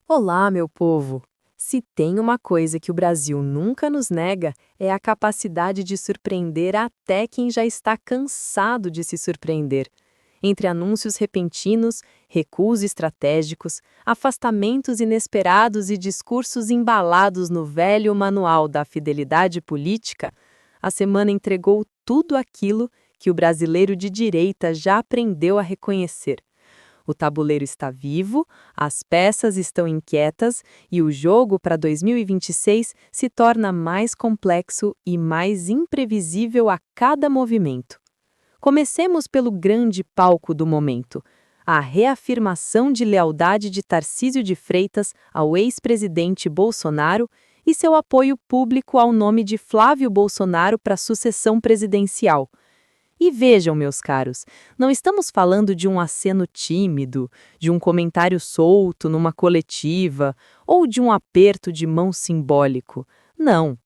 Olá, meu povo! Se tem uma coisa que o Brasil nunca nos nega, é a capacidade de surpreender até quem já está cansado de se surpreender. Entre anúncios repentinos, recuos estratégicos, afastamentos inesperados e discursos embalados no velho manual da fidelidade política, a semana entregou tudo aquilo que o brasileiro de direita já aprendeu a reconhecer. O tabuleiro está vivo, as peças estão inquietas e o jogo para 2026 se torna mais complexo e mais imprevisível a cada movimento. Comecemos pelo grande palco do momento, a reafirmação de lealdade de Tarcísio de Freitas ao ex-presidente Bolsonaro e seu apoio público ao nome de Flávio Bolsonaro para a sucessão presidencial. E vejam, meus caros, não estamos falando de um aceno tímido, de um comentário solto numa coletiva ou de um aperto de mão simbólico. Não.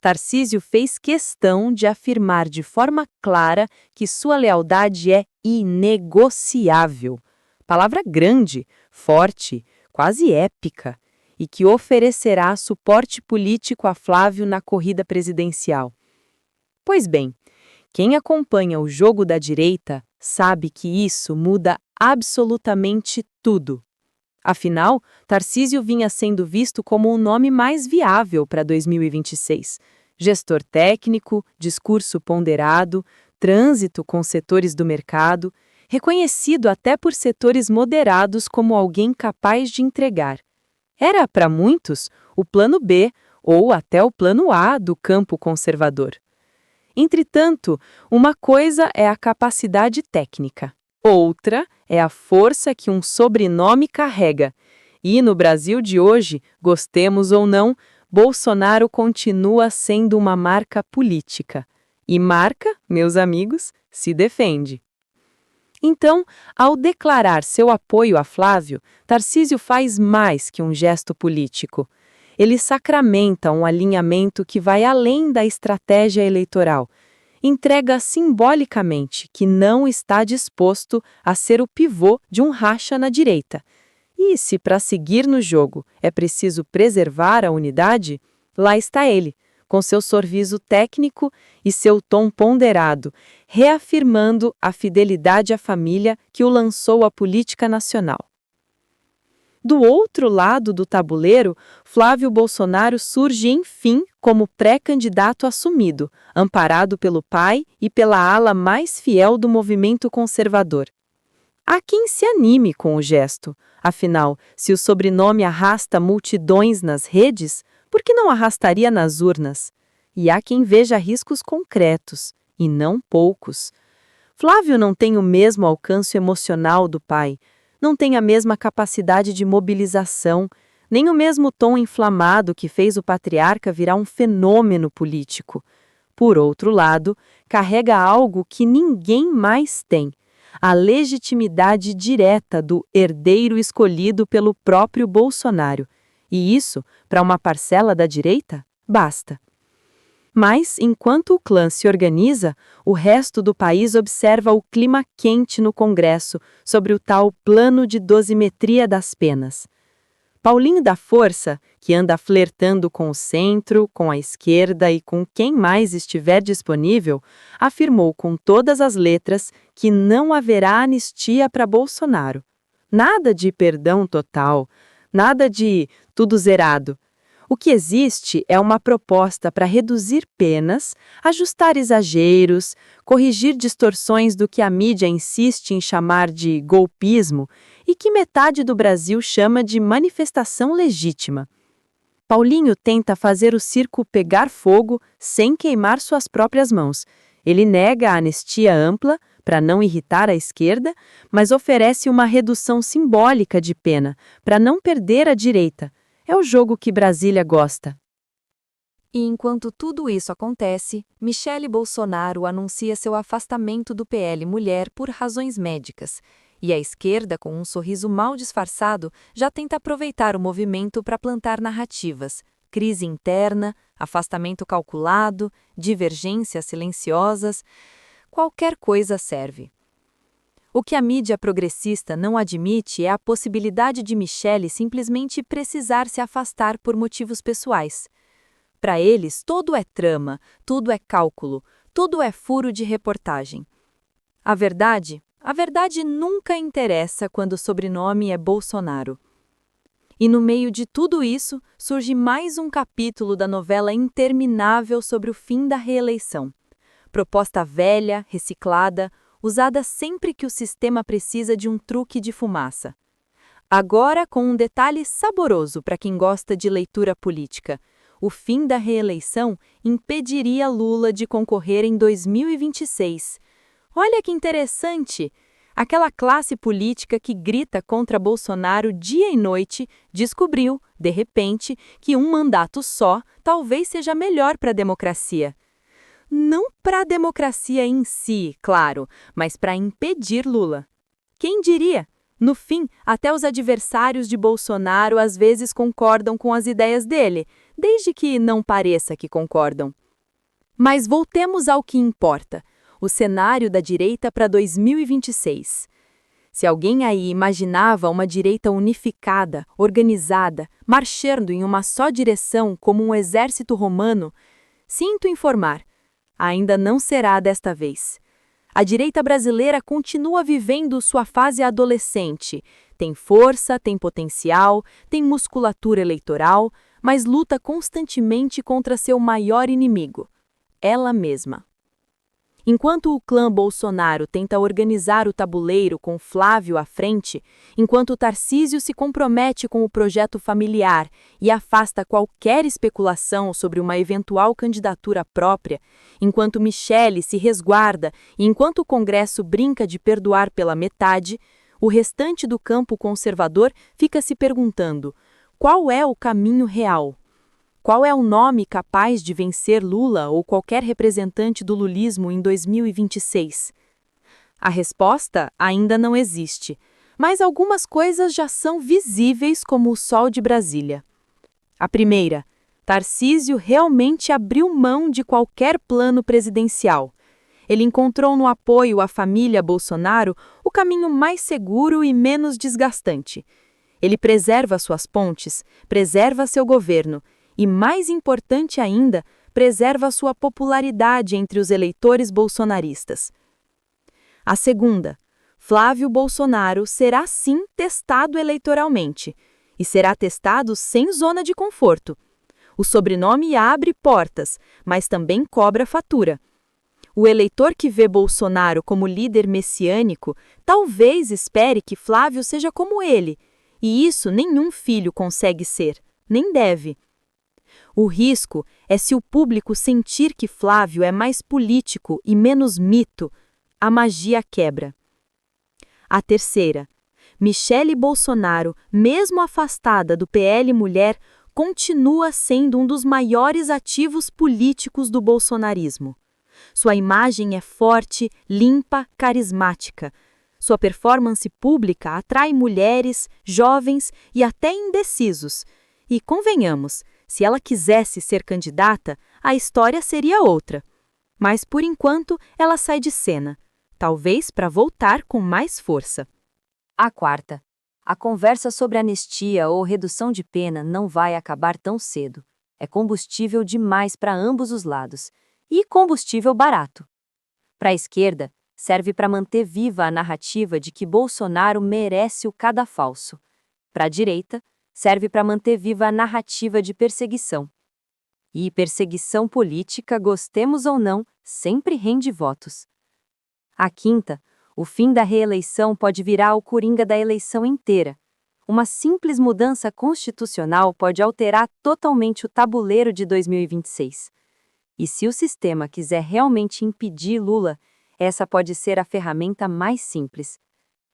Tarcísio fez questão de afirmar de forma clara que sua lealdade é inegociável. Palavra grande, forte, quase épica, e que oferecerá suporte político a Flávio na corrida presidencial. Pois bem, quem acompanha o jogo da direita sabe que isso muda absolutamente tudo. Afinal, Tarcísio vinha sendo visto como o nome mais viável para 2026. Gestor técnico, discurso ponderado, trânsito com setores do mercado, reconhecido até por setores moderados como alguém capaz de entregar. Era, para muitos, o plano B ou até o plano A do campo conservador. Entretanto, uma coisa é a capacidade técnica, outra é a força que um sobrenome carrega. E no Brasil de hoje, gostemos ou não, Bolsonaro continua sendo uma marca política. E marca, meus amigos, se defende. Então, ao declarar seu apoio a Flávio, Tarcísio faz mais que um gesto político. Ele sacramenta um alinhamento que vai além da estratégia eleitoral. Entrega simbolicamente que não está disposto a ser o pivô de um racha na direita. E se para seguir no jogo é preciso preservar a unidade, lá está ele, com seu sorriso técnico e seu tom ponderado, reafirmando a fidelidade à família que o lançou à política nacional. Do outro lado do tabuleiro, Flávio Bolsonaro surge, enfim, como pré-candidato assumido, amparado pelo pai e pela ala mais fiel do movimento conservador. Há quem se anime com o gesto. Afinal, se o sobrenome arrasta multidões nas redes, por que não arrastaria nas urnas? E há quem veja riscos concretos, e não poucos. Flávio não tem o mesmo alcance emocional do pai, não tem a mesma capacidade de mobilização, nem o mesmo tom inflamado que fez o patriarca virar um fenômeno político. Por outro lado, carrega algo que ninguém mais tem: a legitimidade direta do herdeiro escolhido pelo próprio Bolsonaro. E isso, para uma parcela da direita, basta. Mas, enquanto o clã se organiza, o resto do país observa o clima quente no Congresso sobre o tal plano de dosimetria das penas. Paulinho da Força, que anda flertando com o centro, com a esquerda e com quem mais estiver disponível, afirmou com todas as letras que não haverá anistia para Bolsonaro. Nada de perdão total, nada de tudo zerado. O que existe é uma proposta para reduzir penas, ajustar exageros, corrigir distorções do que a mídia insiste em chamar de golpismo e que metade do Brasil chama de manifestação legítima. Paulinho tenta fazer o circo pegar fogo sem queimar suas próprias mãos. Ele nega a anistia ampla, para não irritar a esquerda, mas oferece uma redução simbólica de pena, para não perder a direita. É o jogo que Brasília gosta. E enquanto tudo isso acontece, Michele Bolsonaro anuncia seu afastamento do PL Mulher por razões médicas. E a esquerda, com um sorriso mal disfarçado, já tenta aproveitar o movimento para plantar narrativas. Crise interna, afastamento calculado, divergências silenciosas. Qualquer coisa serve. O que a mídia progressista não admite é a possibilidade de Michele simplesmente precisar se afastar por motivos pessoais. Para eles, tudo é trama, tudo é cálculo, tudo é furo de reportagem. A verdade nunca interessa quando o sobrenome é Bolsonaro. E no meio de tudo isso, surge mais um capítulo da novela interminável sobre o fim da reeleição. Proposta velha, reciclada, usada sempre que o sistema precisa de um truque de fumaça. Agora, com um detalhe saboroso para quem gosta de leitura política: o fim da reeleição impediria Lula de concorrer em 2026. Olha que interessante! Aquela classe política que grita contra Bolsonaro dia e noite descobriu, de repente, que um mandato só talvez seja melhor para a democracia. Não para a democracia em si, claro, mas para impedir Lula. Quem diria? No fim, até os adversários de Bolsonaro às vezes concordam com as ideias dele, desde que não pareça que concordam. Mas voltemos ao que importa: o cenário da direita para 2026. Se alguém aí imaginava uma direita unificada, organizada, marchando em uma só direção como um exército romano, sinto informar, ainda não será desta vez. A direita brasileira continua vivendo sua fase adolescente. Tem força, tem potencial, tem musculatura eleitoral, mas luta constantemente contra seu maior inimigo: ela mesma. Enquanto o clã Bolsonaro tenta organizar o tabuleiro com Flávio à frente, enquanto Tarcísio se compromete com o projeto familiar e afasta qualquer especulação sobre uma eventual candidatura própria, enquanto Michele se resguarda e enquanto o Congresso brinca de perdoar pela metade, o restante do campo conservador fica se perguntando: qual é o caminho real? Qual é o nome capaz de vencer Lula ou qualquer representante do lulismo em 2026? A resposta ainda não existe, mas algumas coisas já são visíveis como o sol de Brasília. A primeira: Tarcísio realmente abriu mão de qualquer plano presidencial. Ele encontrou no apoio à família Bolsonaro o caminho mais seguro e menos desgastante. Ele preserva suas pontes, preserva seu governo, e, mais importante ainda, preserva sua popularidade entre os eleitores bolsonaristas. A segunda: Flávio Bolsonaro será sim testado eleitoralmente, e será testado sem zona de conforto. O sobrenome abre portas, mas também cobra fatura. O eleitor que vê Bolsonaro como líder messiânico talvez espere que Flávio seja como ele, e isso nenhum filho consegue ser, nem deve. O risco é se o público sentir que Flávio é mais político e menos mito, a magia quebra. A terceira: Michele Bolsonaro, mesmo afastada do PL Mulher, continua sendo um dos maiores ativos políticos do bolsonarismo. Sua imagem é forte, limpa, carismática. Sua performance pública atrai mulheres, jovens e até indecisos. E, convenhamos, se ela quisesse ser candidata, a história seria outra. Mas, por enquanto, ela sai de cena, talvez para voltar com mais força. A quarta: a conversa sobre anistia ou redução de pena não vai acabar tão cedo. É combustível demais para ambos os lados. E combustível barato. Para a esquerda, serve para manter viva a narrativa de que Bolsonaro merece o cadafalso. Para a direita, serve para manter viva a narrativa de perseguição. E perseguição política, gostemos ou não, sempre rende votos. A quinta: o fim da reeleição pode virar o coringa da eleição inteira. Uma simples mudança constitucional pode alterar totalmente o tabuleiro de 2026. E se o sistema quiser realmente impedir Lula, essa pode ser a ferramenta mais simples.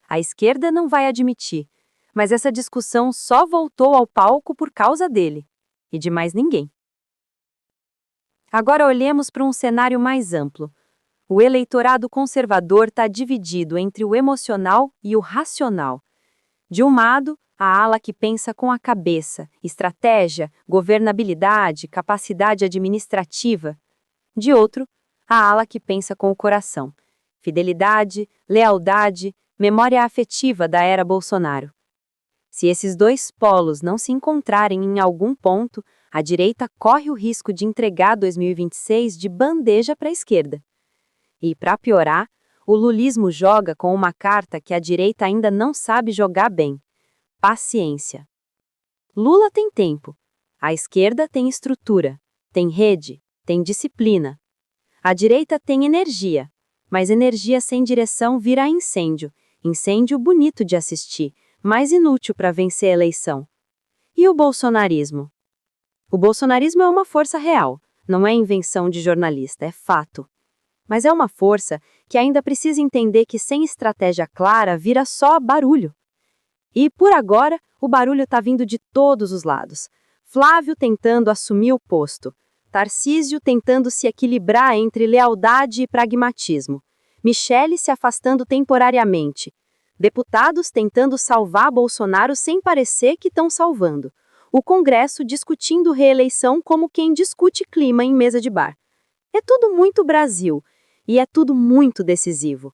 A esquerda não vai admitir, mas essa discussão só voltou ao palco por causa dele, e de mais ninguém. Agora olhemos para um cenário mais amplo. O eleitorado conservador está dividido entre o emocional e o racional. De um lado, a ala que pensa com a cabeça, estratégia, governabilidade, capacidade administrativa. De outro, a ala que pensa com o coração, fidelidade, lealdade, memória afetiva da era Bolsonaro. Se esses dois polos não se encontrarem em algum ponto, a direita corre o risco de entregar 2026 de bandeja para a esquerda. E, para piorar, o lulismo joga com uma carta que a direita ainda não sabe jogar bem: paciência. Lula tem tempo, a esquerda tem estrutura, tem rede, tem disciplina. A direita tem energia, mas energia sem direção vira incêndio, incêndio bonito de assistir, mas inútil para vencer a eleição. E o bolsonarismo? O bolsonarismo é uma força real, não é invenção de jornalista, é fato. Mas é uma força que ainda precisa entender que sem estratégia clara vira só barulho. E, por agora, o barulho está vindo de todos os lados. Flávio tentando assumir o posto, Tarcísio tentando se equilibrar entre lealdade e pragmatismo, Michele se afastando temporariamente, deputados tentando salvar Bolsonaro sem parecer que estão salvando, o Congresso discutindo reeleição como quem discute clima em mesa de bar. É tudo muito Brasil, e é tudo muito decisivo.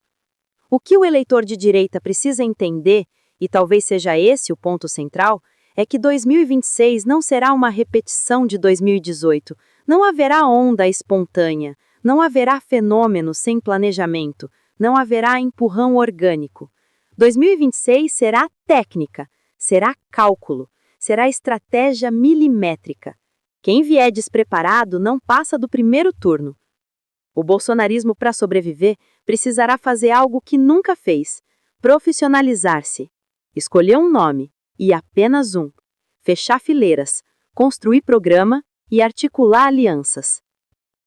O que o eleitor de direita precisa entender, e talvez seja esse o ponto central, é que 2026 não será uma repetição de 2018, não haverá onda espontânea, não haverá fenômeno sem planejamento, não haverá empurrão orgânico. 2026 será técnica, será cálculo, será estratégia milimétrica. Quem vier despreparado não passa do primeiro turno. O bolsonarismo, para sobreviver, precisará fazer algo que nunca fez: profissionalizar-se. Escolher um nome, e apenas um. Fechar fileiras, construir programa e articular alianças.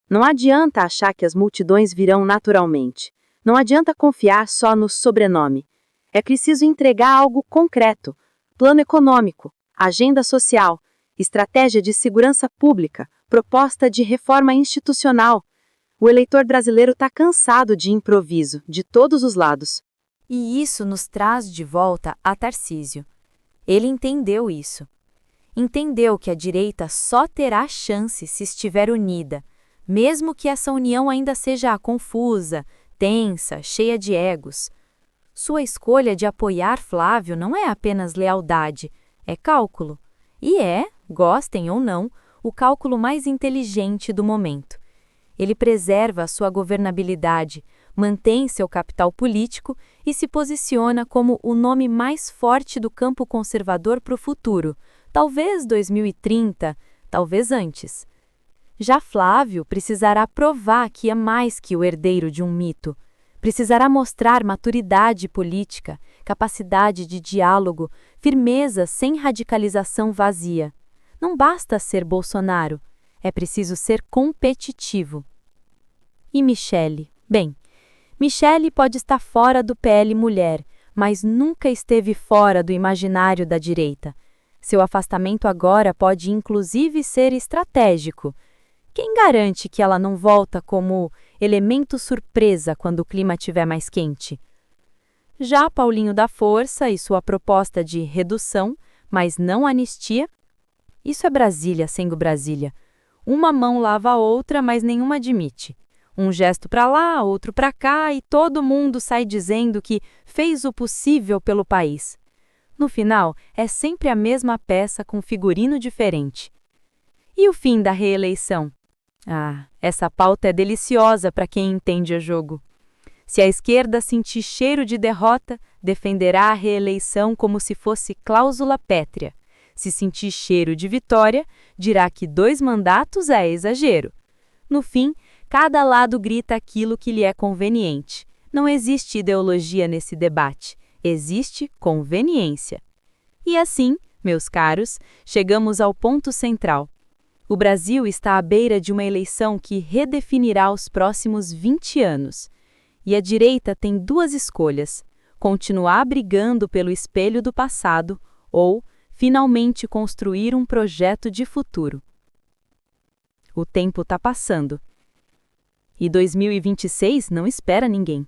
Não adianta achar que as multidões virão naturalmente. Não adianta confiar só no sobrenome. É preciso entregar algo concreto: plano econômico, agenda social, estratégia de segurança pública, proposta de reforma institucional. O eleitor brasileiro está cansado de improviso, de todos os lados. E isso nos traz de volta a Tarcísio. Ele entendeu isso. Entendeu que a direita só terá chance se estiver unida, mesmo que essa união ainda seja confusa, tensa, cheia de egos. Sua escolha de apoiar Flávio não é apenas lealdade, é cálculo. E é, gostem ou não, o cálculo mais inteligente do momento. Ele preserva a sua governabilidade, mantém seu capital político e se posiciona como o nome mais forte do campo conservador para o futuro, talvez 2030, talvez antes. Já Flávio precisará provar que é mais que o herdeiro de um mito. Precisará mostrar maturidade política, capacidade de diálogo, firmeza sem radicalização vazia. Não basta ser Bolsonaro, é preciso ser competitivo. E Michele? Bem, Michele pode estar fora do PL Mulher, mas nunca esteve fora do imaginário da direita. Seu afastamento agora pode inclusive ser estratégico. Quem garante que ela não volta como elemento surpresa quando o clima estiver mais quente? Já Paulinho da Força e sua proposta de redução, mas não anistia? Isso é Brasília sendo Brasília. Uma mão lava a outra, mas nenhuma admite. Um gesto para lá, outro para cá, e todo mundo sai dizendo que fez o possível pelo país. No final, é sempre a mesma peça com figurino diferente. E o fim da reeleição? Ah, essa pauta é deliciosa para quem entende o jogo. Se a esquerda sentir cheiro de derrota, defenderá a reeleição como se fosse cláusula pétrea. Se sentir cheiro de vitória, dirá que 2 mandatos é exagero. No fim, cada lado grita aquilo que lhe é conveniente. Não existe ideologia nesse debate, existe conveniência. E assim, meus caros, chegamos ao ponto central. O Brasil está à beira de uma eleição que redefinirá os próximos 20 anos. E a direita tem 2 escolhas: continuar brigando pelo espelho do passado ou finalmente construir um projeto de futuro. O tempo está passando. E 2026 não espera ninguém.